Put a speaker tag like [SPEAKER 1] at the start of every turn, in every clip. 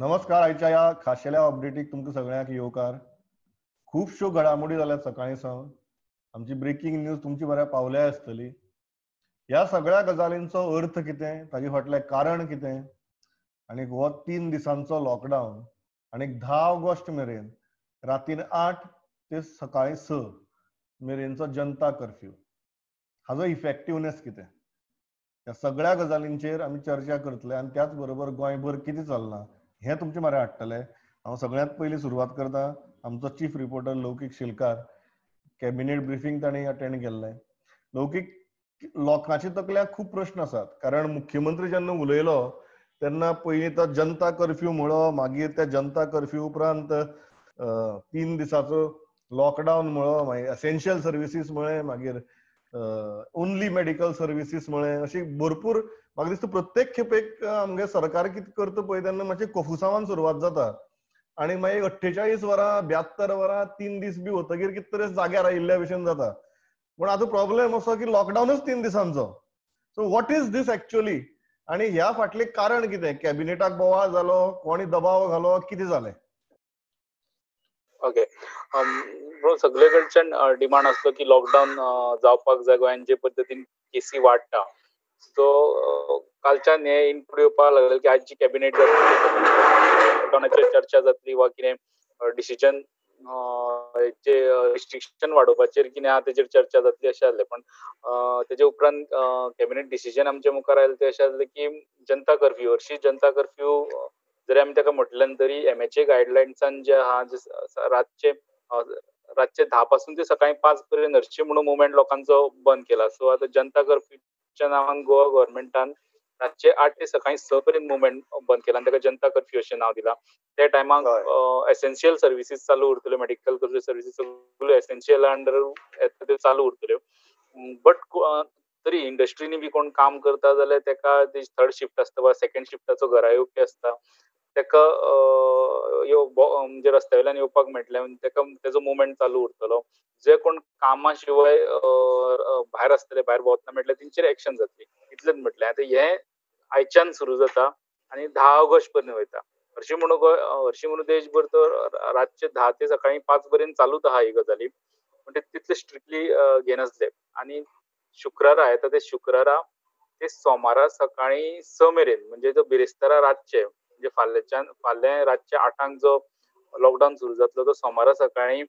[SPEAKER 1] नमस्कार. आयच्या या खाशेल्या अपडेटीक तुमकां सगळ्यांक येवकार. खूबश्यो घडामोडी जाल्यात सकाळी सावन. आमची ब्रेकिंग न्यूज तुमची बऱ्या पावल्या आसतली. ह्या सगळ्या गजालींचो अर्थ कितें, ताचे फाटलें कारण कितें आनी हो 3 दिसांचो लॉकडावन आनी 10 ऑगस्ट मेरेन रातीन 8 ते सकाळी 6 मेरेनचो जनता कर्फ्यू हाजो इफेक्टिवनेस कितें, ह्या सगळ्या गजालींचेर आमी चर्चा करतले आनी त्याच बरोबर गोंयभर कितें चल्लां हें तुमचे म्हऱ्या हाडटले. हांव सगळ्यांत पयलीं सुरवात करता आमचो chief reporter Loukik Shilkar. Cabinet briefing ताणें अटेंड केल्लें. लौकीक, लोकांच्या तकल्याक खूब प्रश्न आसात, कारण मुख्यमंत्री जेन्ना उलयलो तेन्ना पयलीं तो जनता कर्फ्यू म्हणलो, मागीर त्या जनता कर्फ्यू उपरांत 3 दिसाचो लॉकडावन म्हणलो, मागीर एसेन्शियल सर्विसीस म्हळें, मागीर ओन्ली मेडिकल सर्विसीस म्हळें. अशी भरपूर म्हाका दिसता प्रत्येक खेपेक आमगे सरकार कितें करता पळय तेन्ना मातशें कफुसांवान सुरवात जाता आनी मागीर 48 वरां 72 वरां 3 दीस बी वतकीर कितें तरी जाग्यार आयिल्ल्या भशेन जाता. पूण आतां प्रॉब्लेम असो की लॉकडावनूच 3 दिसांचो. So what is this actually आनी ह्या फाटलें कारण कितें? कॅबिनेटाक बोवाळ जालो, कोणी दबाव घालो, कितें जालें?
[SPEAKER 2] ओके. सगळे कडच्यान डिमांड आसलो की लॉकडावन जावपाक जाय गोंयान, जे पद्दतीन केसी वाडटा. सो कालच्यान हे इनपूट येवपाक लागले की आजची कॅबिनेट लॉकडावनाचेर चर्चा जातली वा कितें डिसिजन जे रिस्ट्रिक्शन वाडोवपाचेर कितें आहा तेचेर चर्चा जातली अशें जालें. पण तेजे उपरांत कॅबिनेट डिसिजन आमचे मुखार आयलें तें अशें जालें की जनता कर्फ्यू, हरशीं जनता कर्फ्यू जरी आमी ताका म्हटलें तरी एमएचए गायडलायन्सान जे आहा रातचे 10 पासून ते सकाळी 5 पर्यंत हरशीं म्हणून मुवमेंट लोकांचो बंद केला. सो आतां जनता कर्फ्यूच्या नांवान गोवा गव्हर्मेंटान रातचे 8 ते सकाळी 6 पर्यंत मुवमेंट बंद केला आनी ताका जनता कर्फ्यू अशें नांव दिलां. त्या टायमाक एसेन्शियल सर्विसीस चालू उरतल्यो, मेडिकल सर्विसीस सगळ्यो एसेन्शियल अंडर चालू उरतल्यो. बट तरी इंडस्ट्रीनी बी कोण काम करता जाल्यार ताका थर्ड शिफ्ट आसता वा सेकंड शिफ्टाचो घरा येवपी आसता, ताका म्हणजे रस्त्या वयल्यान येवपाक मेळटलें, ताका तेजो मुवमेंट चालू उरतलो. जे कोण कामा शिवाय भायर आसतले, भायर भोंवतना मेळटले तेंचेर एक्शन जातली, इतलेंच म्हटलें. आतां हें आयच्यान सुरू जाता आनी 10 ऑगस्ट पर्यंत वयता. हरशीं म्हणून देशभर तर रातचे 10 ते सकाळी 5 पर्यंत चालूच आहा ही गजाली. पण ते तितले स्ट्रिक्टली घेनासले. आनी शुक्रारा येता ते शुक्रारा ते सोमारा सकाळी 6 मेरेन, म्हणजे जो बिरेस्तारा रातचे, म्हणजे फाल्यां रातचे 8 जो लॉकडावन सुरू जातलो तो सोमारा सकाळी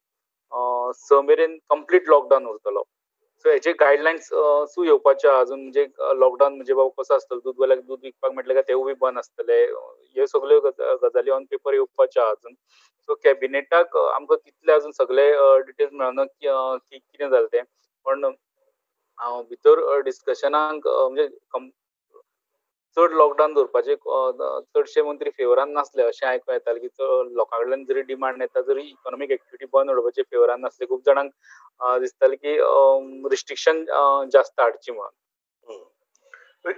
[SPEAKER 2] 6 मेरेन कंप्लीट लॉकडावन उरतलो. सो हेचे गायडलायन्स सू येवपाचे अजून, म्हणजे लॉकडावन म्हणजे बाबा कसो आसतलो, दूदवाल्याक दूध विकपाक मेळटलें काय तेवूय बी बंद आसतले, ह्यो सगळ्यो गजाली ऑन पेपर येवपाच्यो आहा अजून. सो कॅबिनेटाक आमकां तितले अजून सगळे डिटेल्स मेळना की कितें जालें तें. पण भितर डिस्कशनाक म्हणजे चड लॉकडावन दवरपाचे चडशे मंत्री फेवरान नासले अशें आयकूं येतालें की लोकां कडल्यान जरी डिमांड येता जरी इकॉनॉमीक एक्टिविटी बंद उडोवपाचे फेवरान नासले. खूब जाणांक दिसतालें की रिस्ट्रिक्शन जास्त हाडची म्हणून.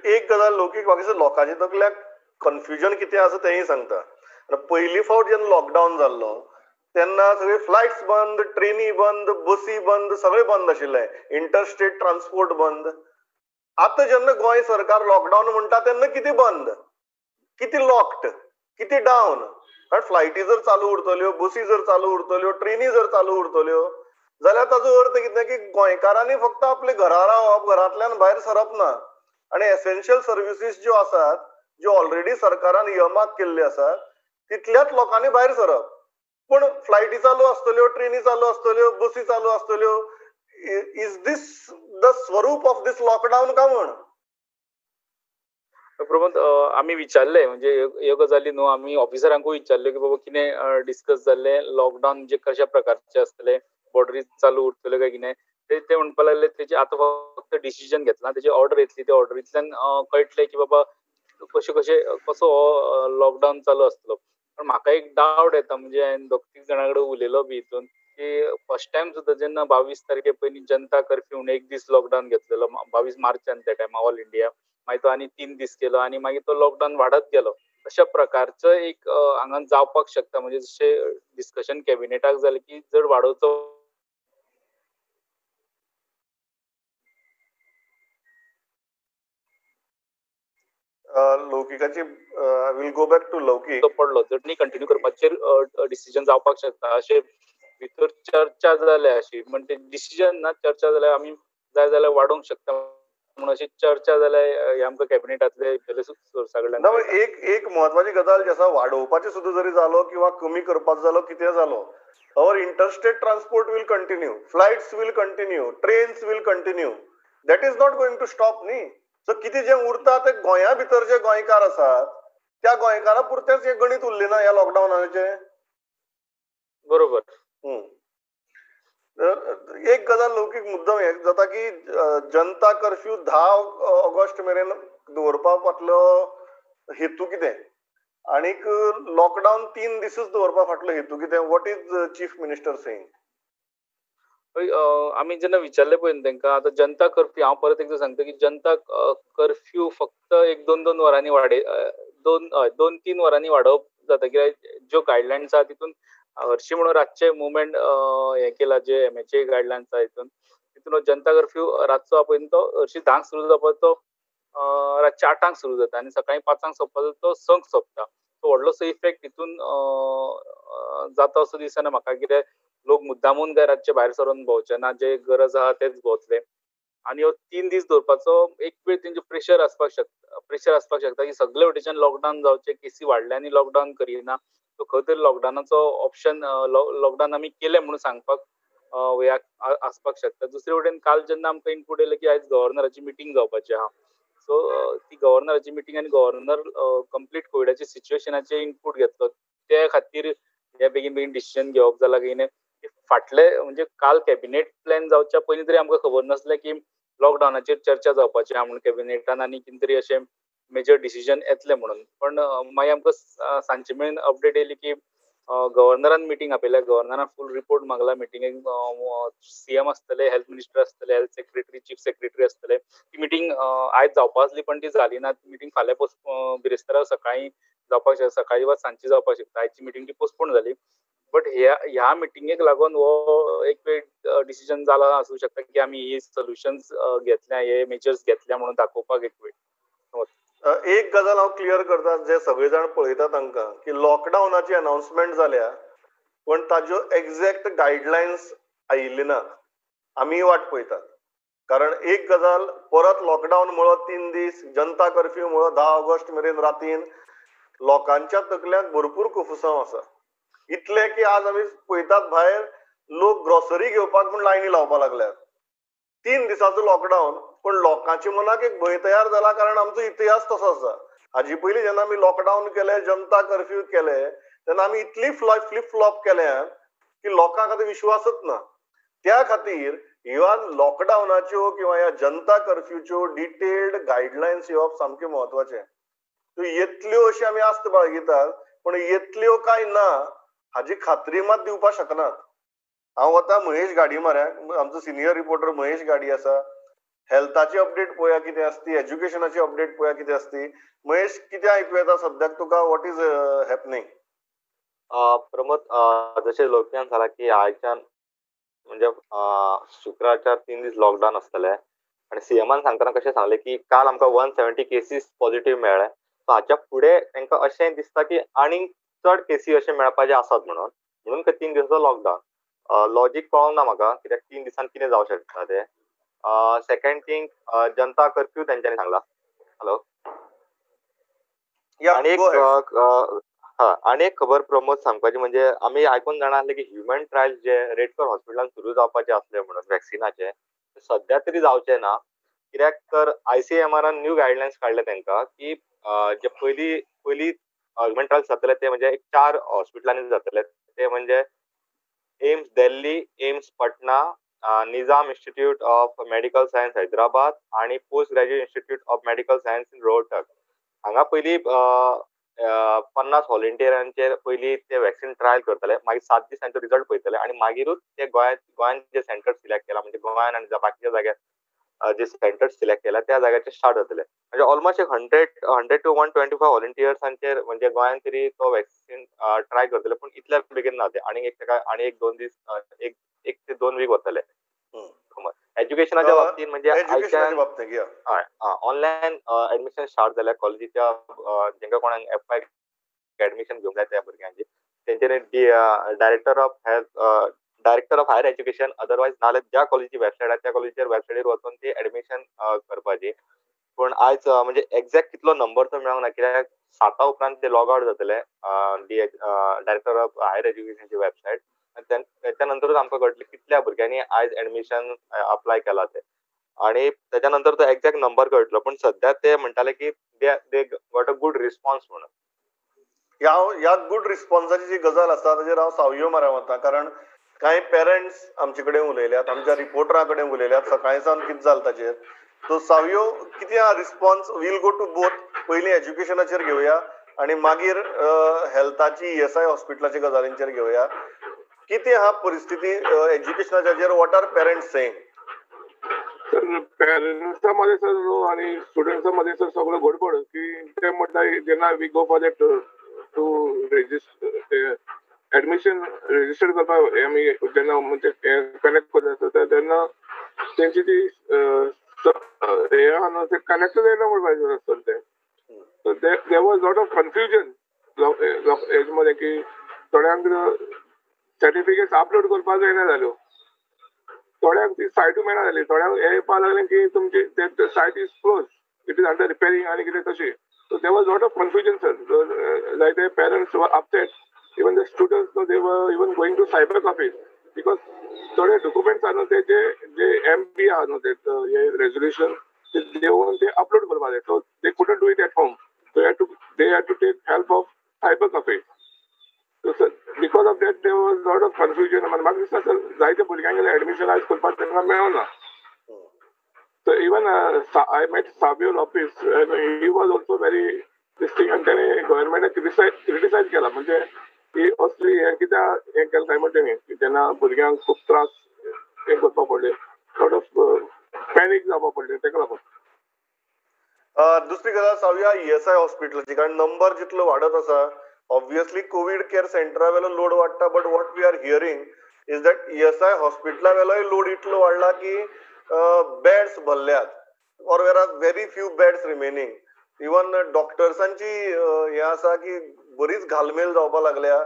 [SPEAKER 1] एक गजाल लौकीक म्हाका दिसता लोकांच्या तकल्याक कन्फ्युजन कितें आसा तेंय सांगता. पयली फावट जेन्ना लॉकडावन जाल्लो तेन्ना सगळे फ्लायट्स बंद, ट्रेनी बंद, बसी बंद, सगळें बंद आशिल्लें, इंटरस्टेट ट्रान्सपोर्ट बंद. आतां जेन्ना गोंय सरकार लॉकडावन म्हणटा तेन्ना कितें बंद, कितें लॉक्ड, कितें डावन? कारण फ्लायटी जर चालू उरतल्यो, बसी जर चालू उरतल्यो, ट्रेनी जर चालू उरतल्यो जाल्यार ताजो अर्थ कितें की गोंयकारांनी फक्त आपले घरा रावप, घरांतल्यान भायर सरप ना. आनी एसेन्शियल सर्विसीस ज्यो आसात, ज्यो ऑलरेडी सरकारान यमाक केल्ले आसात, तितल्याच लोकांनी भायर सरप. पूण फ्लायटी चालू आसतल्यो, ट्रेनी चालू आसतल्यो, बसी चालू आसतल्यो, इज दीस द स्वरूप ऑफ दीस लॉकडावन काय म्हण?
[SPEAKER 2] प्रमोद, आमी विचारले, म्हणजे ह्यो गजाली न्हू आमी ऑफिसरांकूय विचारल्यो की बाबा कितें डिस्कस जाल्लें, लॉकडावन म्हणजे कशा प्रकारचे आसतले, बॉर्डरी चालू उरतल्यो काय कितें. ते म्हणपाक लागले तेजे आतां फक्त डिसिजन घेतलां, तेजी ऑर्डर येतली, त्या ऑर्डरींतल्यान कळटलें की बाबा कसो हो लॉकडावन चालू आसतलो. पण म्हाका एक डावट येता, म्हणजे हांवें 2-3 जाणां कडेन उलयलो बी हितून, की फर्स्ट टायम सुद्दां जेन्ना 22 तारखे पयलीं जनता कर्फ्यू म्हणून 1 दीस लॉकडावन घेतलेलो 22 मार्चान, त्या टायमा ऑल इंडिया, मागीर तो आनी 3 दीस केलो आनी मागीर तो लॉकडावन वाडत गेलो. अशा प्रकारचो एक हांगा जावपाक शकता, म्हणजे जशें डिस्कशन कॅबिनेटाक जालें की जर वाडोवचो
[SPEAKER 1] लौकिकाची विल गो बॅक टू लौकिक
[SPEAKER 2] तो पडलो जर्नी कंटिन्यू करपाचेर डिसिजन जावपाक शकता अशें भितर चर्चा जाल्या अशी म्हणजे डिसिजन ना चर्चा जाल्यार आमी जाय जाल्यार वाडोवंक शकता म्हणून अशी चर्चा जाल्यार हे आमकां कॅबिनेटांतले भितरले सोर्सा कडल्यान
[SPEAKER 1] एक महत्वाची गजाल जी आसा वाडोवपाची सुद्दां जरी जालो किंवा कमी करपाचो जालो कितें जालो our interstate transport will continue, flights will continue, trains will continue. That is not going to stop न्ही. सो कितें जे उरता ते गोंया भितर जे गोंयकार आसात त्या गोंयकारा पुरतेच एक गणित उरले ना ह्या लॉकडावनाचे.
[SPEAKER 2] बरोबर.
[SPEAKER 1] एक गजाल लौकीक मुद्दम हे जाता की जनता कर्फ्यू 10 ऑगस्ट मेरेन दवरपा फाटलो हेतू कितें आणीक लॉकडावन 3 दिसूच दवरपा फाटलो हेतू कितें what is chief minister saying?
[SPEAKER 2] आमी जेन्ना विचारले पळय तांकां आतां जनता कर्फ्यू हांव परत एकदां सांगता की जनता कर्फ्यू फक्त एक 2-2 वरांनी वाडय 2-3 वरांनी वाडोवप जाता कित्याक ज्यो गायडलायन्स आहा तितून हरशीं म्हणून रातचे मुवमेंट हे केला जे एमएचए गायडलायन्स आहा तितून जनता कर्फ्यू रातचो पयलीं तो हरशीं 10 सुरू जावपाचो तो रातचे 8 सुरू जाता आनी सकाळीं 5 सोंपपाचो तो 6 सोंपता. व्हडलोसो इफेक्ट तितून जाता असो दिसना म्हाका कित्याक लोक मुद्दामून काय रातचे भायर सरून भोंवचे ना जे गरज आहा तेच भोंवतले आनी हो 3 दीस दवरपाचो एक वेळ तेंचे प्रेशर आसपाक शकता की सगळे वटेच्यान लॉकडावन जावचे केसी वाडले आनी लॉकडावन करिना सो खंय तरी लॉकडावनाचो ऑप्शन लॉकडावन आमी केले म्हणून सांगपाक आसपाक शकता. दुसरे वटेन काल जेन्ना आमकां इनपूट येयलें की आयज गव्हर्नराची मिटींग जावपाची आहा सो ती गव्हर्नराची मिटींग आनी गव्हर्नर कंप्लीट कोविडाच्या सिच्युएशनाचे इनपूट घेतलो त्या खातीर हे बेगीन डिसिजन घेवप जालां की फाटले म्हणजे काल कॅबिनेट प्लॅन जावच्या पयलीं तरी आमकां खबर नासलें की लॉकडावनाचेर चर्चा जावपाची आहा म्हणून कॅबिनेटान आनी कितें तरी अशें मेजर डिसिजन येतलें म्हणून पण मागीर आमकां सांजचे मेरेन अपडेट येयली की गव्हर्नरान मिटींग आपयल्या गव्हर्नरान फूल रिपोर्ट मागला मिटींगेक सीएम आसतले हेल्थ मिनिस्टर आसतले हेल्थ सेक्रेटरी चीफ सेक्रेटरी आसतले ती मिटींग आयज जावपा आसली पण ती जाली ना ती मिटींग फाल्यां बिरेस्तारा सकाळीं जावपाक शकता सकाळीं वा सांजची जावपाक शकता आयची मिटींग ती पोस्टपोन जाली बट ह्या मिटींगेक लागून हो एक वेळ डिसिजन जाला आसूं शकता की आमी ही सोल्युशन्स घेतल्या हे मेजर्स घेतल्या म्हणून दाखोवपाक एक वेळ.
[SPEAKER 1] एक गजाल हांव क्लियर करता जे सगळे जाण पळयता तांकां की लॉकडावनाची अनाउन्समेंट जाल्या पण ताज्यो एक्झॅक्ट गायडलायन्स आयिल्ली नात. आमी वाट पळयतात कारण एक गजाल परत लॉकडावन म्हणो 3 दीस जनता कर्फ्यू म्हणो 10 ऑगस्ट मेरेन रातीन लोकांच्या तकल्यांत भरपूर कुफुसांव आसा. इतले की आज आमी पळयतात भायर लोक ग्रॉसरी घेवपाक म्हूण लायनी लावपाक लागल्यात. 3 दिसाचो लॉकडावन पण लोकांच्या मनाक एक भंय तयार जाला कारण आमचो इतिहास तसो आसा. हाजी पयलीं जेन्ना आमी लॉकडावन केले जनता कर्फ्यू केले तेन्ना आमी इतली फ्लिप फ्लॉप केल्यात की लोकांक आतां विश्वासच ना. त्या खातीर ह्या लॉकडावनाच्यो किंवा ह्या जनता कर्फ्यूच्यो डिटेल्ड गायडलायन्स येवप सामकें म्हत्वाचें. त्यो येतल्यो अशी आमी आस्त बाळगितात पण येतल्यो काय ना हाजी खात्री मात दिवपाक शकनात. हांव वता महेश गाडी माऱ्याक आमचो सिनियर रिपोर्टर महेश गाडी आसा हेल्थाची अपडेट पळोवया कितें आसती एज्युकेशनाची अपडेट पळोवया कितें आसती. महेश कितें आयकूं येता सद्याक तुका वॉट इज हॅपनिंग?
[SPEAKER 3] प्रमोद जशें लोकयान जाला की आयच्यान म्हणजे शुक्राचार 3 दीस लॉकडावन आसतले आनी सीएमान सांगतना कशें सांगलें की काल आमकां 170 केसीस पॉझिटिव्ह मेळ्ळे सो हाच्या फुडें तांकां अशें दिसता की आनीक चड केसी अशें मेळपाचे आसात म्हणून 3 दिसाचो लॉकडावन लॉजीक कळोंक ना म्हाका कित्याक 3 दिसान कितें जावं शकता तें. सेकंड थिंग जनता कर्फ्यू तेंच्यांनी सांगला. हॅलो आनी एक खबर प्रमोद सांगपाची म्हणजे आमी आयकून जाणा आसले की ह्युमन ट्रायल जे रेडकर हॉस्पिटलान सुरू जावपाचे आसले म्हणून वॅक्सिनाचे सध्या तरी जावचे ना कित्याक तर आयसीएमआरान न्यू गायडलायन्स काडले तांकां की जे पयली ह्युमन ट्रायल्स जातले ते म्हणजे 4 हॉस्पिटलांनी जातले ते म्हणजे AIIMS Delhi AIIMS Patna Nizam institute of medical science Hyderabad आणि post graduate institute of medical science in Rohtak हांगा पयलीं 50 व्हॉलंटियरांचेर पयलीं ते वॅक्सिन ट्रायल करतले मागीर 7 दिसांचो रिजल्ट पळयतले आनी मागीरूच ते गोंयान जे सेंटर सिलेक्ट केला म्हणजे गोंयान आनी बाकीच्या जाग्यार जे सेंटर सिलेक्ट केला त्या जाग्याचेर स्टार्ट जातले म्हणजे ऑलमोस्ट एक 100 to 125 व्हॉलंटियर्सांचेर म्हणजे गोंयान तरी तो वॅक्सिन ट्राय करतले पण इतल्या बेगीन ना ते आनी एक 2 दीस एक ते 2 वीक वतले. एज्युकेशनाच्या बाबतीत म्हणजे
[SPEAKER 1] एज्युकेशनाच्या बाबतीत घ्या.
[SPEAKER 3] हय ऑनलायन ऍडमिशन स्टार्ट जाल्यार कॉलेजीच्या जेंका कोणाक एफआय ऍडमिशन घेवंक जाय त्या भुरग्यांची तेंच्यांनी director of higher education otherwise नाल्यार ज्या कॉलेजीची वेबसायट आहे त्या कॉलेजीच्या वेबसायटीर वचून ती ऍडमिशन करपाची. पण आयज म्हणजे एक्झॅक्ट कितलो नंबर तो मेळोंक ना कित्याक 7 उपरांत ते लॉग आउट जातले डायरेक्टर ऑफ हायर एज्युकेशनची वेबसायट. त्याच्या नंतरूच आमकां कळटलें कितल्या भुरग्यांनी आयज ऍडमिशन अप्लाय केला ते आणि त्याच्या नंतर तो एक्झॅक्ट नंबर कळटलो. पण सध्या ते म्हणटाले की they got a good response म्हणून.
[SPEAKER 1] ह्या गुड रिस्पॉन्साची जी गजाल आसा ताजेर हांव सावयो मारूंक वता. कारण कांय पेरंट्स आमचे कडेन उलयल्यात, आमच्या रिपोर्टरा कडेन उलयल्यात सकाळी सावन कितें जालें ताचेर. सो सावयो कितें हा response will go to both. पयलीं एज्युकेशनाचेर घेवया आनी मागीर हेल्थाची ESI हॉस्पिटलाच्या गजालींचेर घेवया. कितें हा परिस्थिती एज्युकेशनाचेर? What are parents saying?
[SPEAKER 4] Sir पेरेंट्सा मध्ये सर आणि स्टुडंट्सा मध्ये सर सगळं गडबड की ते म्हणटा जेन्ना we go for that to register admission register करपाक आमी जेन्ना म्हणजे कनेक्ट करता तेन्ना तेंची ती हे आहा न्हू ते कनेक्ट जायना म्हणपाक सर ते. So there was lot of confusion हेजे मध्ये की थोड्यांक सर्टिफिकेट्स अपलोड करपाक जायना जाल्यो, थोड्यांक ती सायटू मेळना जाली, थोड्यांक हे येवपाक लागलें की तुमची site is close, it is under repairing आनी कितें तशें. So there was lot of confusion sir. जायते parents were upset, even the students they were even going to cyber cafes because थोडे डॉक्युमेंट्स आहा न्हू ते जे MP आहा न्हू ते रेजोल्युशन ते देऊन ते अपलोड करपाक जाय. So they couldn't do it at home. They had to take help of cyber cafe. So because of that there was lot of confusion. म्हाका दिसता सर जायते भुरग्यांक ऍडमिशन आयज करपाक तांकां मेळना. So even I met Savio Lopez and he was also very distinct and त्याने government criticise केला म्हणजे ही असली हे कित्याक हे केलें काय म्हणटा की तेन्ना भुरग्यांक खूब त्रास हे करपाक पडले, सॉर्ट ऑफ पॅनीक जावपाक पडले तेका लागून.
[SPEAKER 1] दुसरी गजाल सावया ESI हॉस्पिटलाची, कारण नंबर जितलो वाडत आसा ऑब्वियसली कोविड केअर सेंटरा वेलो लोड वाडटा. But what we are hearing is that ESI हॉस्पिटला वेलोय लोड इतलो वाडला की बेड्स भरल्यात और there are very few beds remaining. Even डॉक्टर्सांची हे आसा की बरीच घालमेल जावपाक लागल्या.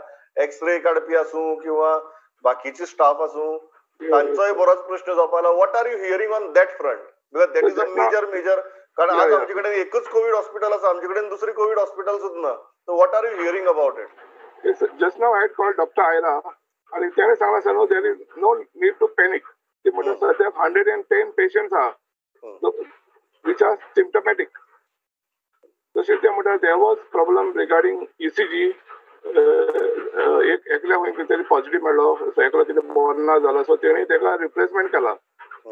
[SPEAKER 1] एक्सरे काडपी आसूं किंवा बाकीचे स्टाफ आसूं तांचोय बरोच प्रश्न जावपाक लागला. What are you hearing on that front? Because that is a major कारण आज आमचे कडेन एकच कोविड हॉस्पिटल आसा, आमचे कडेन दुसरी कोविड हॉस्पिटल्सूच ना. So what are you hearing about it?
[SPEAKER 4] Just now I had called doctor आयरा आणि त्याने सांगला sir no there is no need to panic. ते म्हणतात सध्या 110 पेशंट्स आहा विच आर सिम्पटमॅटिक. तशें ते म्हणटा there was problem regarding ECG. एकल्या खंय तरी पॉझिटिव्ह मेळ्ळो, एकलो कितें बरो जालो, सो तेणी तेका रिप्लेसमेंट केला.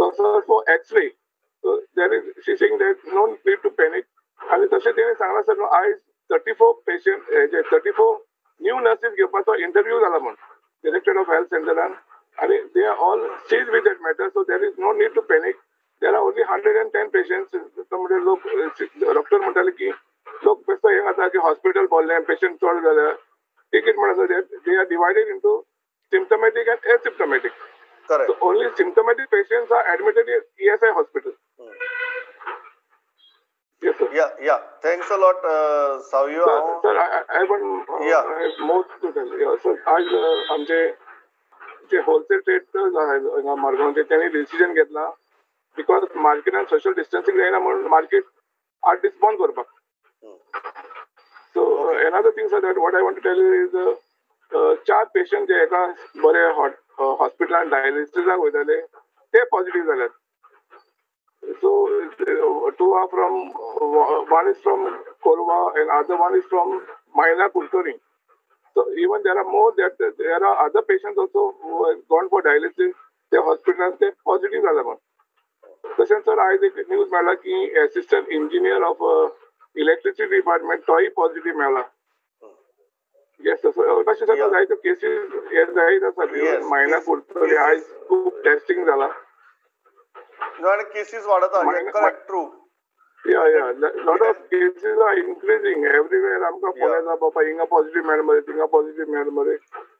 [SPEAKER 4] तसो for xray. So there is she saying that no need to panic. आनी तशें तेणी सांगला सर आयज 34 पेशंट 34 न्यू नर्सीस घेवपाचो इंटरव्यू जाला म्हण डिरेक्टर ऑफ हेल्थ सेंटरान आणि they are all seized with that matter, so there is no need to panic. There are only 110 patients. म्हणजे लोक डॉक्टर म्हणटाले की लोक बेश्टो हे जाता की हॉस्पिटल भरलें, पेशंट चड जाले. टिकीट म्हणटा they are divided into symptomatic and asymptomatic.
[SPEAKER 1] Correct.
[SPEAKER 4] So only symptomatic patients are admitted in ESI hospital. Yes sir.
[SPEAKER 1] Yeah. Thanks a lot, Savio.
[SPEAKER 4] Sir, I want more to tell. Yeah, sir, आज आमचे जे wholesale traders आहेत मार्गावरचे त्यांनी decision घेतला because मार्केटान social distancing जायना म्हणून market 8 दीस बंद करपाक. So another thing sir that what I want to tell you is 4 patient जे एका बरे हॉस्पिटलान डायलिसिसाक वयताले ते पॉझिटिव्ह जाल्यात. So 2 are from one is from Korwa and other one is from Maina Kulturi. So even there are more that there are other patients also who have gone for dialysis. The hospitals they positive झाला मग. तसेच sir आज एक news मिळाला की assistant engineer of electricity department तोही positive मिळाला. Yes sir तसे सर जायते केसेस हे जायत सर महिना कुठतरी आज खूप टेस्टिंग झाला
[SPEAKER 1] आणि केसेस वाढत आहेत. Correct, true.
[SPEAKER 4] Yeah. Lot of cases are increasing everywhere. आमका फोन येता बाबा हिंगा पॉझिटिव्ह मेळ मरे, थिंगा पॉझिटिव्ह मेळ मरे.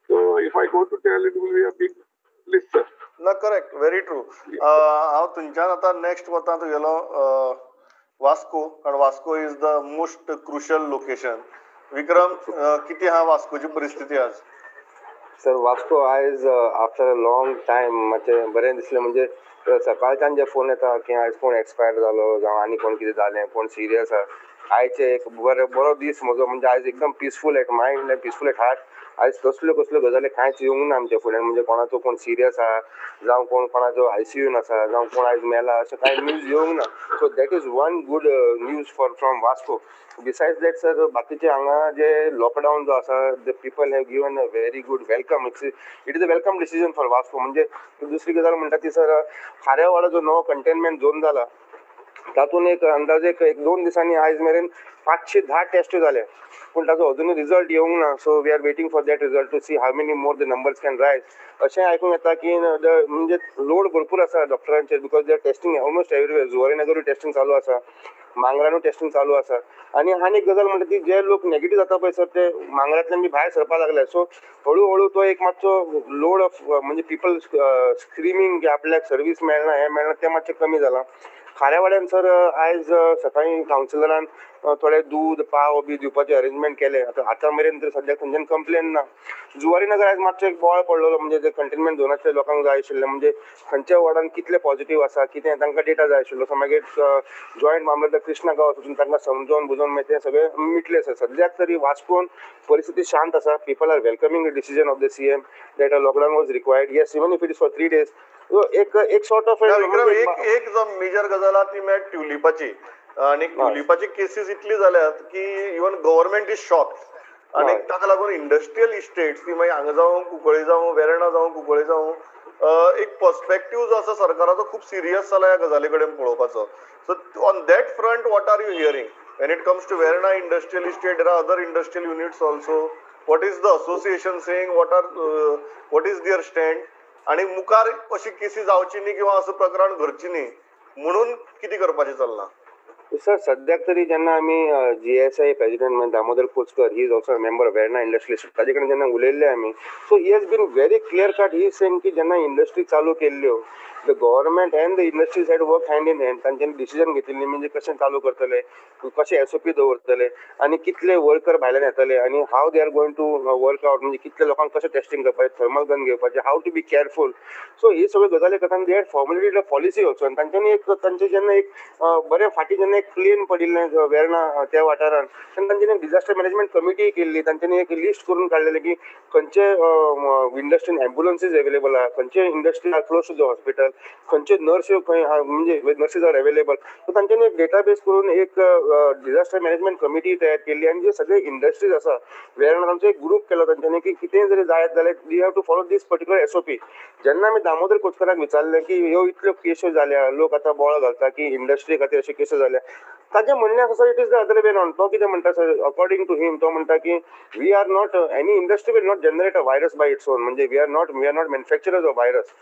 [SPEAKER 4] So if I go to tell, it will be a big list, sir.
[SPEAKER 1] ना करेक्ट, व्हेरी ट्रू. हांव थंयच्यान आतां नेक्स्ट वता तुगेलो वास्को, कारण Vasco is the most crucial location. Vikram, किती आहा वास्कोची परिस्थिती आज?
[SPEAKER 5] सर वास्को आयज आफ्टर अ लॉंग टायम मातशें बरें दिसलें. म्हणजे सकाळच्यान जे फोन येता की आयज कोण एक्सपायर जालो जावं आनी कोण कितें जालें, कोण सिरियस आहा. आयचे एक बरो दीस म्हजो, म्हणजे आयज एकदम पिसफूल एट मायंड आनी पिसफूल एट हार्ट. आयज कसल्यो गजाली कांयच येवंक ना आमच्या फुड्यान. म्हणजे कोणाचो कोण सिरियस आहा जावं कोणाचो ICUन आसा जावं कोण आयज मेला अशें कांय न्यूज येवंक ना. So that is one good news from Vasco. Besides that sir बाकीचे हांगा जे लॉकडावन जो आसा, the people have given a very good welcome. It is a welcome decision for Vasco. म्हणजे दुसरी गजाल म्हणटा ती सर, खाऱ्यावाडा जो नवो कंटेनमेंट झोन जाला तातूंत एक अंदाजे एक 2 दिसांनी आयज मेरेन 510 टेस्ट जाले, पूण ताचो अजूनय रिजल्ट येवंक ना. So we are waiting for that result to see how many more the numbers can rise. अशें आयकूंक येता की म्हणजे लोड भरपूर आसा डॉक्टरांचेर, because they are testing almost everywhere. जुवारीनगरूय टेस्टिंग चालू आसा, मांगरानूय टेस्टिंग चालू आसा. आनी आनी एक गजाल म्हणटा ती, जे लोक नेगेटीव्ह जाता पळय सर ते मांगरांतल्यान बी भायर सरपाक लागले. सो हळू तो एक मातसो लोड ऑफ म्हणजे पीपल स्क्रिमींग की आपल्याक सर्वीस मेळना हें मेळना तें मातशें कमी जालां. खाऱ्यावाड्यान सर आयज सकाळीं कावन्सिलरान थोडे दूद पाव बी दिवपाचे अरेंजमेंट केले. आतां मेरेन तर सद्याक खंयच्यान कंप्लेन ना. जुवारीनगर आयज मातसो एक बोवाळ पडलेलो, म्हणजे जे कंटेनमेंट झोनातल्या लोकांक जाय आशिल्लें, म्हणजे खंयच्या वॉर्डान कितले पॉझिटिव्ह आसा कितें तांकां डेटा जाय आशिल्लो. सो मागीर जॉयंट मामलेदार कृष्णा गांव वचून तांकां समजोवन बुजोवन मागीर तें सगळें मिटलें सर. सद्याक तरी वास्कोन परिस्थिती शांत आसा. People are welcoming the decision of the CM that a lockdown was required. Yes, even if it is for 3 days. एक सॉर्ट ऑफ
[SPEAKER 1] विक्रम, एक जो मेजर गजाल आहा ती म्हळ्यार ट्युलिपाची. आणि ट्युलिपाची केसीस इतली जाल्यात की इवन गव्हर्नमेंट इज शॉक. आणि ताका लागून इंडस्ट्रियल इस्टेट्स ती मागीर हांगा जावं कुंकळी जावं वेर्णा जावं कुंकळी जावं एक पर्स्पेक्टिव्ह जो आसा सरकाराचो खूब सिरियस जाला ह्या गजाली कडेन पळोवपाचो. So on that front what are you hearing when it comes to Verna industrial estate? There are other industrial units also. What is the association saying? What is their stand? आणि मुखार अशी केसी जावची न्ही किंवा असं प्रकरण घडची न्ही म्हणून कितें करपाचें चल्लां?
[SPEAKER 5] सर सद्याक तरी जेन्ना आमी GSI president Damodar Kochkar, he is also member of Verna industrial, ताजे कडेन जेन्ना उलयल्ले आमी, so he has been very clear cut. He सेंग की जेन्ना इंडस्ट्री चालू केल्ल्यो, the government and the industries had work hand in hand. तांच्यांनी डिसिजन घेतिल्ली, म्हणजे कशें चालू करतले, कशें SOP दवरतले आनी कितले वर्कर भायल्यान येतले आनी how they are going to work out, म्हणजे कितले लोकांक कशें टेस्टिंग करपाचें, थर्मल गन घेवपाचें, how to be careful. So ही सगळ्यो गजाली करताना they had formulated a policy also. आनी तांच्यांनी एक तांचे जेन्ना एक बरें फाटीं जेन्ना एक प्लेन पडिल्लें वेर्ना त्या वाठारान, तेन्ना तांच्यांनी एक डिजास्टर मॅनेजमेंट कमिटी केल्ली. तांच्यांनी एक लिस्ट करून काडलेलें की खंयचे इंडस्ट्रीन एम्ब्युलन्सीज अवेलेबल आहा, खंयचे industry are close to the hospital, खंयचे नर्स्यो खंय म्हणजे नर्सीज आर अवेलेबल. सो तांच्यांनी एक डेटाबेस करून एक डिजास्टर मॅनेजमेंट कमिटी तयार केल्ली. आनी जे सगळे इंडस्ट्रीज आसा वेर्ना तांचो एक ग्रूप केलो तांच्यांनी की कितेंय जरी जायत जाल्यार we have to follow this particular SOP. जेन्ना आमी दामोदर कोचकराक विचारलें की ह्यो इतल्यो केसो जाल्या, लोक आतां बोवाळ घालता की इंडस्ट्री खातीर अश्यो केसो जाल्या, ताजें म्हणणें आसा sir it is the other way round. तो कितें म्हणटा सर, अकॉर्डिंग टू हिम तो म्हणटा की we are not any industry will not generate a virus by its own. म्हणजे we are not manufacturers of virus.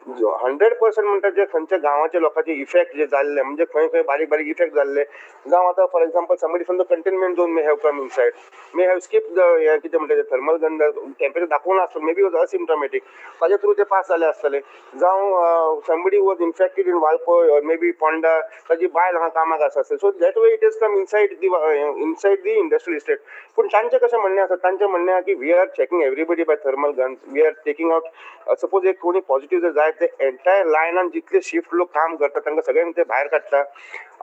[SPEAKER 5] 100% म्हणटा जे खंयच्या गांवाच्या लोकांचे इफेक्ट जे जाल्ले, म्हणजे खंय खंय बारीक बारीक इफेक्ट जाल्ले जावं आतां for example somebody from the containment zone may have come inside, may have skip the कितें म्हणटा थर्मल गन टेम्परेचर दाखोवन आसतलें, मे बी वॉज असिम्प्टॉमॅटीक, ताजे थ्रू ते पास जाले आसतले. जावं somebody was infected in Valpoi or may be Ponda, ताजी बायल हांगा कामाक आसा. So that way it is come inside the industrial estate. पूण तांचें कशें म्हणणें आसा, तांचें म्हणणें आहा की we are checking everybody by thermal guns, we are taking out suppose एक कोणी पॉझिटिव्ह जर जाय ते एंटायर लायनान जितले शिफ्ट लोक काम करतात तांकां सगळ्यांक ते भायर काडटा,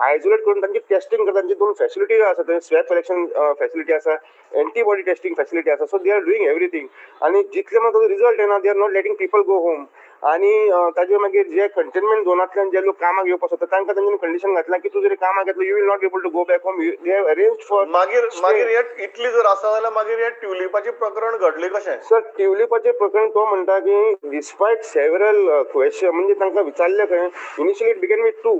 [SPEAKER 5] आयसोलेट करून तांची टेस्टिंग करता. तांची 2 फॅसिलिटी आसा, थंय स्वॅब कलेक्शन फॅसिलिटी आसा, एंटीबॉडी टेस्टिंग फॅसिलिटी आसा. So they are doing everything. आनी जितले मागीर रिजल्ट येना they are not letting people go home. आनी ताजे मागीर जे कंटेनमेंट झोनांतल्यान जे लोक कामाक येवपाक सोदता तांकां तांच्यांनी कंडिशन घातलां की तूं जरी कामाक येतलो you will not be able to go back home. They have arrange for
[SPEAKER 1] मागीर हे इतली जर आसा जाल्यार मागीर हे ट्युलिपाचें प्रकरण घडलें कशें?
[SPEAKER 5] सर ट्युलिपाचें प्रकरण तो म्हणटा की डिस्पायट सेवरल क्वेश्चन, म्हणजे तांकां विचारलें खंय initially it begin with 2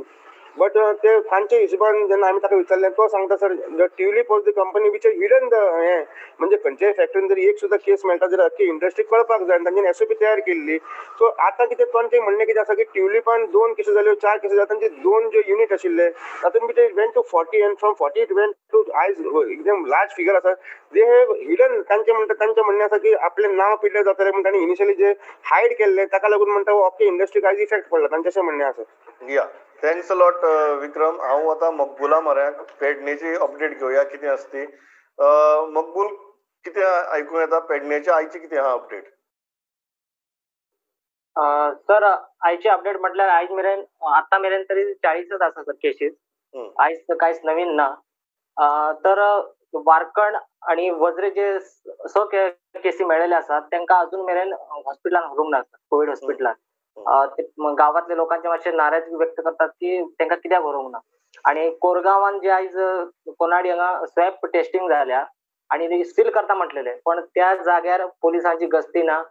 [SPEAKER 5] but ते तांचे हिशोबान जेन्ना आमी ताका विचारलें तो सांगता sir the Tulip was the company which hidden the हें म्हणजे खंयच्याय फॅक्टरीन जर एक सुद्दां केस मेळटा जाल्यार अख्खी इंडस्ट्री कळपाक जाय तांच्यानी एसओपी तयार केल्ली. सो आतां कितें तांचें म्हणणें कितें आसा की ट्युलिपान 2 केसी जाल्यो 4 केसी जाल्यो तांचे 2 जे युनिट आशिल्ले तातूंत भितर went to 40 and from 40 it went to आयज एकदम लार्ज फिगर आसा. दे हॅव हिडन तांचें म्हणणें आसा की आपलें नांव पिड्ड्यार जातलें म्हण तांणी इनिशियली जे हायड केल्लें ताका लागून म्हणटा अख्खे इंडस्ट्रीक आयज इफेक्ट पडला तांचें अशें म्हणणें आसा.
[SPEAKER 1] या थँक्स अ लॉट विक्रम. हांव आतां मकबुला म्हऱ्याक पेडणेची अपडेट घेवया कितें आसा ती. मकबूल कितें आयकूं येता पेडणेच्या आयची कितें आहा अपडेट?
[SPEAKER 6] सर आयची अपडेट म्हटल्यार आयज मेरेन आतां मेरेन तरी 40च आसा सर केसीस. आयज तर कांयच नवीन ना. तर वारकण आणि वज्रे जे केसी मेळिल्ले आसात तांकां अजून मेरेन हॉस्पिटलान व्हरूंक ना कोविड हॉस्पिटलान. ते गांवांतल्या लोकांचे मातशे नाराजगी व्यक्त करतात की तांकां कित्याक व्हरूंक ना. आणि कोरगांवान जे आयज कोनाडी हांगा स्वॅब टेस्टिंग जाल्या आणि सील करता म्हटलेले पण त्या जाग्यार पोलिसांची गस्ती ना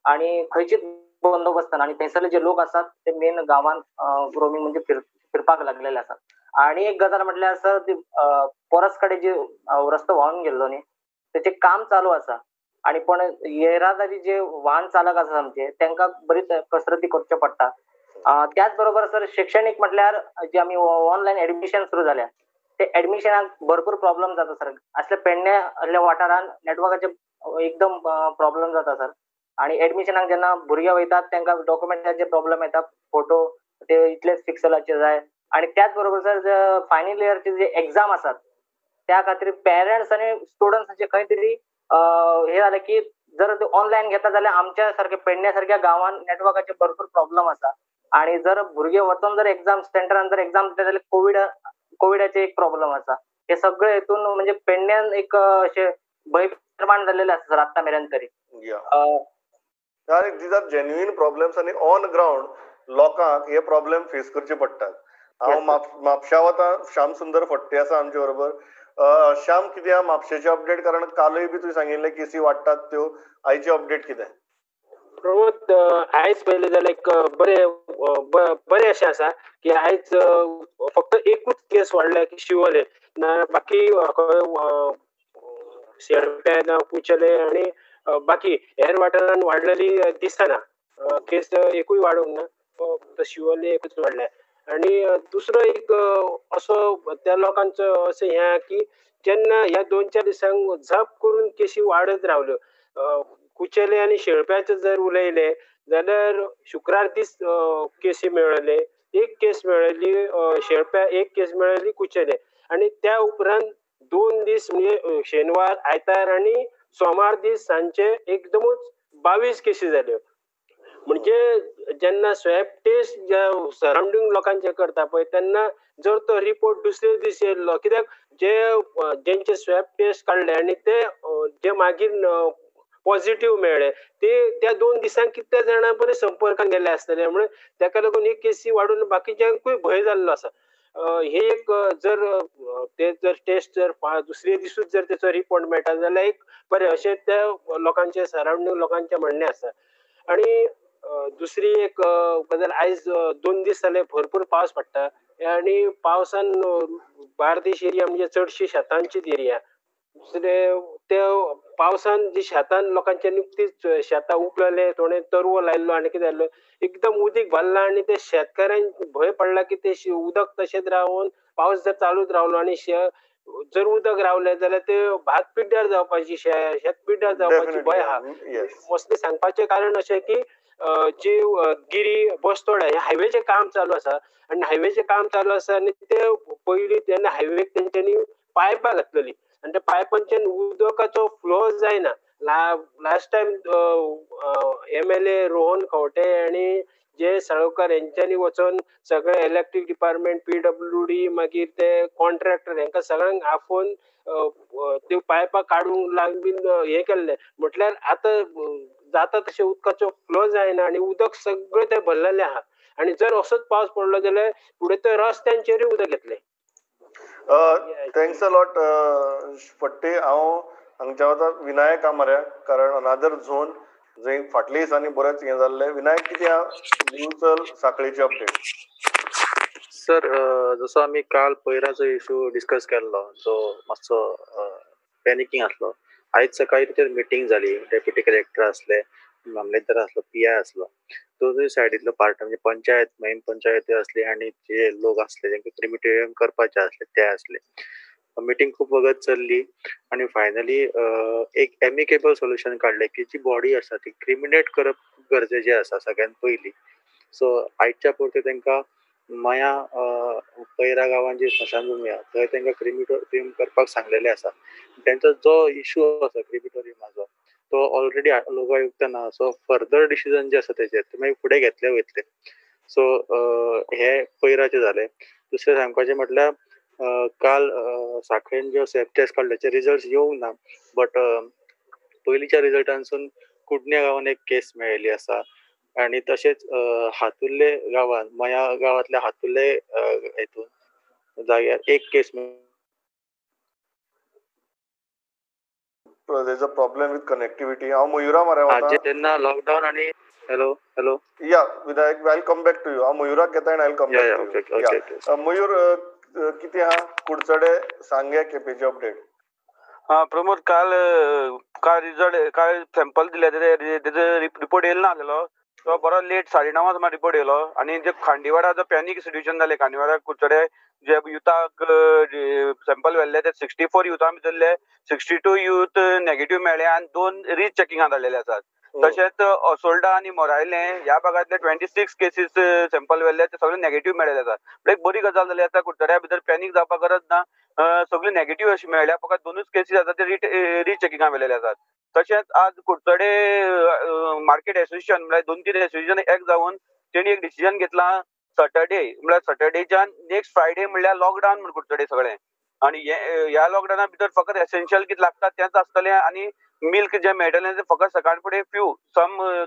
[SPEAKER 6] आणि खंयचीच बंदोबस्त ना आणि थंयसरले जे लोक आसात ते मेन गांवांत रोमिंग म्हणजे फिरपाक लागलेले आसात. आणि एक गजाल म्हटल्यार सर ती परस कडेन जे रस्तो व्हांवन गेल्लो न्ही तेचें काम चालू आसा आणि पण येरादारी जे वाहन चालक आसा आमचे तांकां बरीच कसरती करच्यो पडटा. त्याच बरोबर सर शैक्षणीक म्हटल्यार जे आमी ऑनलायन एडमिशन सुरू जाल्या ते एडमिशनाक भरपूर प्रॉब्लेम जाता सर. असल्या पेडण्या वाठारान नेटवर्काचे एकदम प्रॉब्लेम जाता सर. आणि एडमिशनाक जेन्ना भुरगे वयतात तांकां डॉक्युमेंटाचे प्रॉब्लेम येता फोटो ते इतलेच पिक्सलाचे जाय. आणि त्याच बरोबर सर फायनल इयरचे जे एग्जाम आसात त्या खातीर पेरंट्स आणि स्टुडंट्सांचे खंय तरी हे जालें की जर ते ऑनलायन घेता जाल्यार आमच्या सारख्या पेडण्या सारख्या गांवांत नेटवर्काचे भरपूर प्रॉब्लेम आसा. आणि जर भुरगे वचून जर एग्जाम सेंटरान जर एग्जाम दिता जाल्यार कोविडाचे एक प्रॉब्लेम आसा. हे सगळे हेतून म्हणजे पेडण्यान एक अशें भय निर्माण जाल्लेले आसा सर आतां मेरेन तरी.
[SPEAKER 1] दीज आर जेन्युइन प्रॉब्लेम्स आनी ऑन ग्राउंड लोकांक हे प्रॉब्लेम फेस करचे पडटात. हांव म्हापशा वता. श्याम सुंदर फडते आसा आमचे बरोबर. श्याम कितें आहा म्हापशेचे अपडेट? कारण कालय बी तुवें सांगिल्लें केसी वाडटात त्यो. आयची अपडेट कितें?
[SPEAKER 7] प्रमोद आयज पयलें जाल्यार एक बरें अशें आसा की आयज फक्त एकूच केस वाडल्या की शिवोले बाकी शेळप्या कुचले आणि बाकी हेर वाठारांत वाडलेली दिसना. केस एकूय वाडूंक ना फक्त शिवोले एकूच वाडल्या. आणि दुसरो एक असो त्या लोकांचो असं हें की जेन्ना ह्या 2-4 दिसांक झप करून केसी वाडत रावल्यो. कुचेले आनी शेळप्याचे जर उलयले जाल्यार शुक्रार दीस केसी मेळ्ळले. एक केस मेळ्ळी शेळप्या, एक केस मेळ्ळी कुचेले. आणि त्या उपरांत 2 दीस म्हणजे शेनवार आयतार आणि सोमार दीस सांजचे एकदमूच 22 केसी जाल्यो. म्हणजे जेन्ना स्वॅब टेस्ट ज्या सराउंडिंग लोकांचे करता पळय तेन्ना जर तो रिपोर्ट दुसरे दीस येयल्लो कित्याक जेंचे स्वॅब टेस्ट काडले आनी ते जे मागीर पॉझिटिव्ह मेळ्ळे ते त्या 2 दिसांक कितल्या जाणां बरें संपर्कांत गेले आसतले म्हणून ताका लागून ही केसी वाडून बाकीच्यांकूय भंय जाल्लो आसा. हे एक जर टेस्ट जर दुसरे दिसूच जर तेचो रिपोर्ट मेळटा जाल्यार एक बरें अशें त्या लोकांचे सराउंडिंग लोकांचे म्हणणें आसा. आणि दुसरी एक गजाल आयज 2 दीस जाले भरपूर पावस पडटा आणि पावसान बार्देश एरिया म्हणजे चडशी शेतांचीच एरिया. दुसरे त्या पावसान जी शेतान लोकांचे नुकतीच शेतां उपलले थोडे तरवो लायल्लो आनी कितें जाल्लो एकदम उदीक भरला आणि ते शेतकऱ्यांक भंय पडला की ते उदक तशेंच रावून पावस जर चालूच रावलो आणि जर उदक रावलें जाल्यार ते भात पिड्ड्यार जावपाची शेत पिड्ड्यार जावपाची भंय आहा. मोस्टली सांगपाचें कारण अशें की जी गिरी बस्तोड हे हायवेचें काम चालू आसा आणि हायवेचें काम चालू आसा आणि ते पयलीं तेन्ना हायवेक तेंच्यांनी पायपां घातलेली आणि त्या पायपांच्यान उदकाचो फ्लो जायना. Last time MLA Rohan Khaunte आणि जे साळोकार यांच्यानी वचून सगळे इलेक्ट्रीक डिपार्टमेंट PWD मागीर ते कॉन्ट्रॅक्टर हांकां सगळ्यांक आफोवन त्यो पायपां काडूंक लागून हें केल्लें. म्हटल्यार आतां जाता तशें उदकाचो फ्लो जायना आणि उदक सगळें ते भरलेलें आहा. आणि जर असोच पावस पडलो जाल्यार फुडें ते रस्त्यांचेरूय उदक येतलें.
[SPEAKER 1] Thanks a lot Phadte. हांव हांगच्या वता विनायक आमाऱ्याक कारण अनादर झोन जंय फाटल्या दिसांनी बरेंच हें जाल्लें. विनायक कितें आहा न्यूजल सांखळेची अपडेट?
[SPEAKER 8] सर जसो आमी काल पयराचो इशू डिस्कस केल्लो जो मातसो पॅनिकींग आसलो. आयज सकाळी तेचेर मिटींग जाली. डेप्युटी कलेक्टर आसले, मामलेदार आसलो, PI आसलो. दोनूय सायडींतलो पार्ट म्हणजे पंचायत मेन पंचायती असली आनी जे लोक असले जेंका क्रिमिटेरियम करपाचे असले ते असले. मिटींग खूप वगत चल्ली आणि फायनली एक एमिकेबल सोल्युशन काडले की जी बॉडी आसा ती क्रिमिनेट करप गरजेचें आसा सगळ्यात पयली. सो आयच्या पुरते तांकां मया पैरा गांवांत जी स्मशानभूमी आहा थंय तांकां क्रिमिटोरियम करपाक सांगलेले आसा. तांचो जो इशू आसा क्रिमिटोरियमाचो तो ऑलरेडी लोकायुक्तान आहा. सो फर्दर डिसिजन जे आसा तेजेर ते मागीर फुडें घेतले वयतले. सो हे पयराचे जाले. दुसरें सांगपाचें म्हटल्यार काल साखळेन ज्यो स्वॅब टेस्ट काडल्याचे रिजल्ट्स येवंक ना. बट पयलींच्या रिजल्टांसून कुडण्या गांवांत एक केस मेळिल्ली आसा आणि तशेंच हातुर्ले गांवांत मया गांवांतल्या हातुर्ले हेतून जाग्यार एक केस
[SPEAKER 1] there's a problem with connectivity. हांव मयुरा मरे वता.
[SPEAKER 8] तेन्ना लॉकडावन आणि हॅलो हॅलो
[SPEAKER 1] या विधायक I come back to you. हांव मयुराक घेता आनी I come back to you. Mayur कितें आहा कुडचडे सांगे केपेची अपडेट.
[SPEAKER 9] प्रमोद काल रिजल्ट काल सॅम्पल दिले तेजो रिपोर्ट येयलो ना आसलेलो. तो बरो लेट 9:30 सुमार रिपोर्ट येयलो आनी जे खांडीवाडा जो पॅनीक सिट्युएशन जालें खांडीवाडा कुडचडे जे युथाक सॅम्पल व्हेल्ले ते 64 युथा भितरले 62 युथ नेगेटिव्ह मेळ्ळे आनी 2 रिचेकिंगाक धाडलेले आसात. तशेंच असोल्डा आनी मोरायले ह्या भागांतले 26 केसीस सॅम्पल व्हेल्ले ते सगळे नेगेटिव्ह मेळ्ळेले आसात. एक बरी गजाल जाली आतां कुडचड्या भितर पॅनीक जावपाक गरज ना. सगळे नेगेटिव्ह अशी मेळ्ळ्या फकत 2च केसीस आसा ते रिचेकिंगाक व्हेलेले आसात. तशेंच आज कुडचडे मार्केट एसोसिएशन म्हळ्यार 2-3 एसोसिएशन एक जावन तेणी एक डिसिजन घेतला सॅटर्डे म्हळ्यार सॅटर्डेच्यान नेक्स्ट फ्रायडे म्हळ्यार लॉकडावन म्हण कुडचडे सगळे. आनी ह्या लॉकडावना भितर फकत एसेन्शियल कितें लागता तेंच आसतलें आनी मिल्क जे मेळटलें ते फकत सकाळ फुडें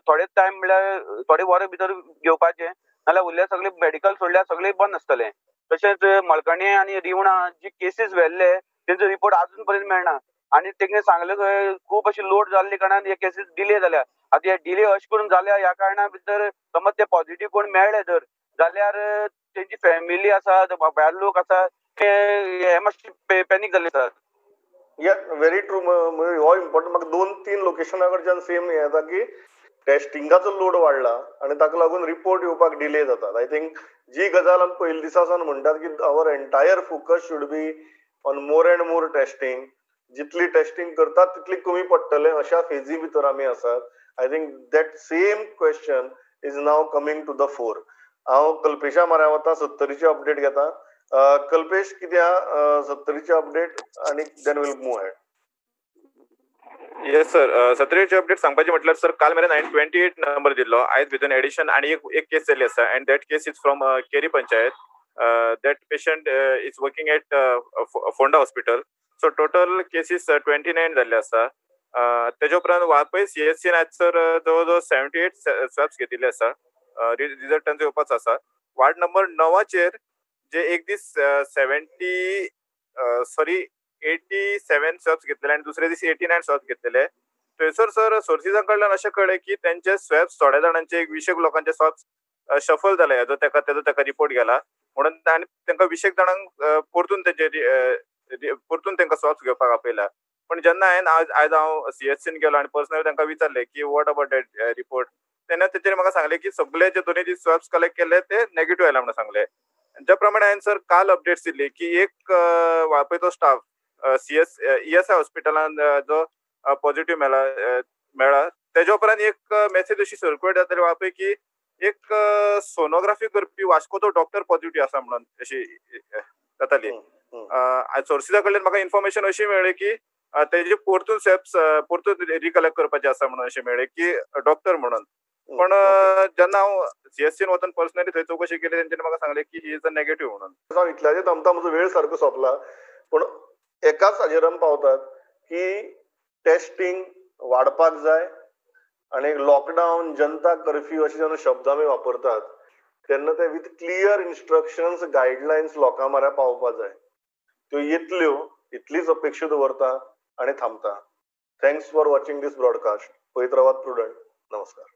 [SPEAKER 9] थोडे टायम म्हळ्यार थोडे वरां भितर घेवपाचें नाल्यार उरलें सगळें मेडिकल सोडल्यार सगळें बंद आसतलें. तशेंच मळकर्णे आनी रिवणा जी केसीस व्हेल्ले तेंचो रिपोर्ट अजून पर्यंत मेळना आनी तेणें सांगलें खंय खूब अशी लोड जाल्ले कारणान हे केसीस डिले जाल्या. आतां हे डिले अशें करून जाल्या ह्या कारणां भितर समज ते पॉझिटिव्ह कोण मेळ्ळे जर जाल्यार तेंची फॅमिली आसा भायले लोक आसा ते हे मातशे पॅनीक जाल्ले आसात.
[SPEAKER 1] Very true. हो इम्पॉर्टंट म्हाका 2-3 लोकेशना कडच्यान सेम हें येता की टेस्टिंगाचो लोड वाडला आनी ताका लागून रिपोर्ट येवपाक डिले जातात. आय थिंक जी गजाल आमी पयले दिसा सावन म्हणटात की our entire focus should be on more and more testing. जितली टेस्टिंग करतात तितली कमी पडटलें अशा फेजी भितर आमी आसात. I think that same question is now coming to the fore. हांव कल्पेशा म्हऱ्या वता 70ची अपडेट घेता. कल्पेश कितें आहा 70ची अपडेट आनी then we'll move ahead.
[SPEAKER 10] Yes sir 70ची अपडेट सांगपाचें म्हटल्यार सर काल मेरेन हांवें 28 नंबर दिल्लो. आयज भितर एडिशन आनी एक केस जाल्ली आसा and that case is from Keri panchayat. That patient is working at Ponda hospital. So total cases 29 जाल्ले आसा. तेजे उपरांत वाळपय CHCन आयज सर जवळ 78 स्वॅब्स घेतिल्ले आसा. रिजल्ट तांचो येवपाचो आसा. वार्ड नंबर 9चेर जे एक दीस 87 स्वॅब्स घेतलेले आनी दुसरे दीस 89 स्वॅब्स घेतलेले. थंयसर सर सोर्सिसां कडल्यान अशें कळ्ळें की तेंचे स्वॅब्स थोड्या जाणांचे 20 लोकांचे स्वॅब्स शफल जाले. तेजो ताका रिपोर्ट गेला म्हणून आनी तांकां 20 जाणांक परतून तांकां स्वॅब्स घेवपाक आपयला. पण जेन्ना आयज हांव CHCन गेलो आनी पर्सनली तांकां विचारलें की वॉट अबाउट दॅट रिपोर्ट तेन्ना तेचेर म्हाका सांगलें की सगळे जे 2 दीस स्वॅब्स कलेक्ट केले ते नेगेटिव्ह आयला म्हणून सांगलें. ज्या प्रमाणे हांवें सर काल अपडेट्स दिल्ली की एक वाळपयचो स्टाफ ESI हॉस्पिटलान जो पॉझिटिव्ह मेळ्ळा तेजे उपरांत एक मेसेज अशी सर्क्युलेट जाताली वाळपय की एक सोनोग्राफी करपी वास्कोचो डॉक्टर पॉझिटिव्ह आसा म्हणून अशी जाताली. सोर्सिसा कडल्यान म्हाका इन्फॉर्मेशन अशी मेळ्ळी की तेजे परतून स्वॅब्स परतून रिकलेक्ट करपाचे आसा म्हणून अशें मेळ्ळें की डॉक्टर म्हणून. पण जेन्ना हांव CHCन वचून पर्सनली थंय चवकशी केली तेंच्यांनी म्हाका सांगलें की ही इज अ नेगेटिव्ह म्हणून.
[SPEAKER 1] इतल्याचे आमकां म्हजो वेळ सारको सोंपला पूण एकाच हाजेर आमी पावतात की टेस्टिंग वाडपाक जाय आनी लॉकडावन जनता कर्फ्यू अशे जेन्ना शब्द आमी वापरतात तेन्ना ते विथ क्लियर इन्स्ट्रक्शन्स गायडलायन्स लोकां म्हऱ्यान पावोवपाक जाय. त्यो येतल्यो इतलीच अपेक्षा दवरता आनी थांबता. Thanks for watching this broadcast. पळयत रावात प्रुडंट. नमस्कार.